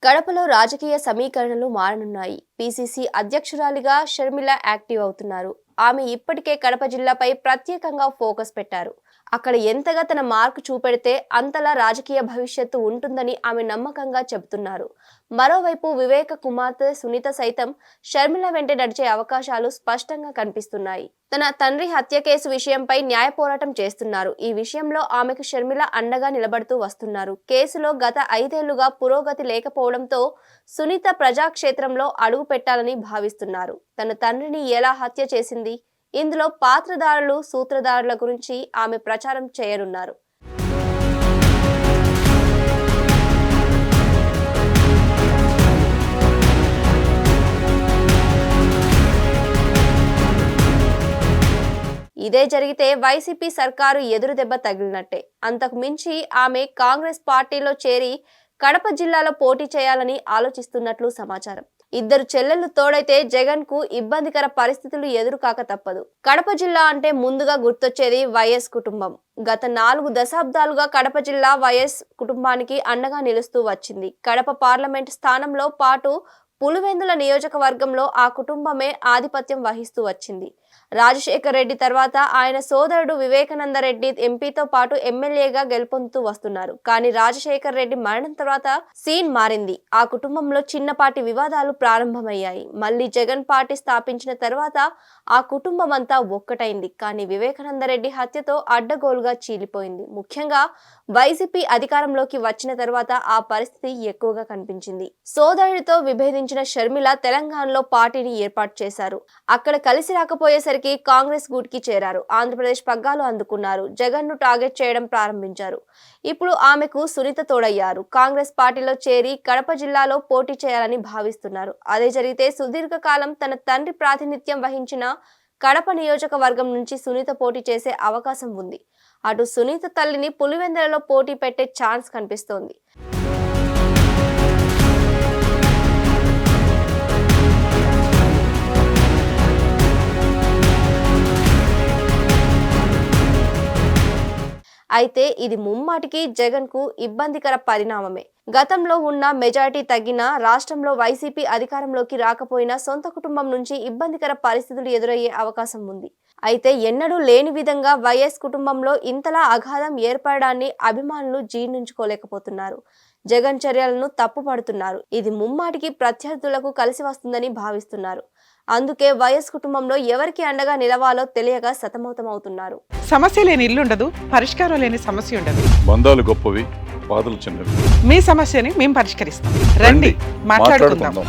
కడపలో రాజకీయ సమీకరణలు మారనున్నాయి. PCC అధ్యక్షురాలిగా Sharmila active అవుతున్నారు. ఆమె ఇప్పటికే కడప జిల్లాపై ప్రత్యేకంగా ఫోకస్ పెట్టారు. అక్కడ ఎంతగా తన మార్కు చూపెడితే అంతలా రాజకీయ భవిష్యత్తు ఉంటుందని ఆమె నమ్మకంగా చెబుతున్నారు. మరోవైపు వివేక కుమార్తె సునీత సైతం షర్మిల వెంట నడిచే అవకాశాలు స్పష్టంగా కనిపిస్తున్నాయి. తన తండ్రి హత్య కేసు విషయంపై న్యాయ పోరాటం చేస్తున్నారు. ఈ విషయంలో ఆమెకు షర్మిల అండగా నిలబడుతూ వస్తున్నారు. కేసులో గత 5 ఏళ్లుగా పురోగతి లేకపోవడంతో సునీత ప్రజాక్షేత్రంలో అడుగు పెట్టాలని భావిస్తున్నారు. తన తండ్రిని ఎలా హత్య చేసింది, ఇందులో పాత్రధారులు, సూత్రధారుల గురించి ఆమె ప్రచారం చేయనున్నారు. ఇదే జరిగితే వైసీపీ సర్కారు ఎదురు దెబ్బ తగిలినట్టే. అంతకు మించి ఆమె కాంగ్రెస్ పార్టీలో చేరి కడప జిల్లాలో పోటీ చేయాలని ఆలోచిస్తున్నట్లు సమాచారం. ఇద్దరు చెల్లెళ్లు తోడైతే జగన్ కు ఇబ్బందికర పరిస్థితులు ఎదురు కాక తప్పదు. కడప జిల్లా అంటే ముందుగా గుర్తొచ్చేది వైఎస్ కుటుంబం. గత 4 దశాబ్దాలుగా కడప జిల్లా వైఎస్ కుటుంబానికి అండగా నిలుస్తూ వచ్చింది. కడప పార్లమెంట్ స్థానంలో పాటు పులివెందుల నియోజకవర్గంలో ఆ కుటుంబమే ఆధిపత్యం వహిస్తూ వచ్చింది. రాజశేఖర్ రెడ్డి తర్వాత ఆయన సోదరుడు వివేకానంద రెడ్డి ఎంపీతో పాటు ఎమ్మెల్యేగా గెలుపొందుతూ వస్తున్నారు. కానీ రాజశేఖర్ రెడ్డి మరణం తర్వాత సీన్ మారింది. ఆ కుటుంబంలో చిన్నపాటి వివాదాలు ప్రారంభమయ్యాయి. మళ్ళీ జగన్ పార్టీ స్థాపించిన తర్వాత ఆ కుటుంబం అంతా ఒక్కటైంది. కానీ వివేకానంద రెడ్డి హత్యతో అడ్డగోలుగా చీలిపోయింది. ముఖ్యంగా వైసీపీ అధికారంలోకి వచ్చిన తర్వాత ఆ పరిస్థితి ఎక్కువగా కనిపించింది. సోదరుడితో విభేదించిన షర్మిల తెలంగాణలో పార్టీని ఏర్పాటు చేశారు. అక్కడ కలిసి రాకపోయేసరికి కాంగ్రెస్ గూటికి చేరారు. ఆంధ్రప్రదేశ్ పగ్గాలు అందుకున్నారు. జగన్ ను టార్గెట్ చేయడం ప్రారంభించారు. ఇప్పుడు ఆమెకు సునీత తోడయ్యారు. కాంగ్రెస్ పార్టీలో చేరి కడప జిల్లాలో పోటీ చేయాలని భావిస్తున్నారు. అదే జరిగితే సుదీర్ఘకాలం తన తండ్రి ప్రాతినిధ్యం వహించిన కడప నియోజకవర్గం నుంచి సునీత పోటీ చేసే అవకాశం ఉంది. అటు సునీత తల్లిని పులివెందులలో పోటీ పెట్టే ఛాన్స్ కనిపిస్తోంది. అయితే ఇది ముమ్మాటికి జగన్ కు ఇబ్బందికర పరిణామమే. గతంలో ఉన్న మెజారిటీ తగ్గినా, రాష్ట్రంలో వైసీపీ అధికారంలోకి రాకపోయినా సొంత కుటుంబం నుంచి ఇబ్బందికర పరిస్థితులు ఎదురయ్యే అవకాశం ఉంది. అయితే ఎన్నడూ లేని విధంగా వైఎస్ కుటుంబంలో ఇంతలా అగాధం ఏర్పడడాన్ని అభిమానులు జీర్ణించుకోలేకపోతున్నారు. జగన్ చర్యలను తప్పుపడుతున్నారు. ఇది ముమ్మాటికి ప్రత్యర్థులకు కలిసి వస్తుందని భావిస్తున్నారు. అందుకే వైఎస్ కుటుంబంలో ఎవరికి అండగా నిలవాలో తెలియక సతమతమవుతున్నారు. సమస్య లేని ఇల్లు ఉండదు, పరిష్కారం లేని సమస్య ఉండదు. బంధాలు గొప్పవి, బాధలు చిన్నవి. మీ సమస్యని మేము పరిష్కరిస్తాం. రండి, మాట్లాడుకుందాం.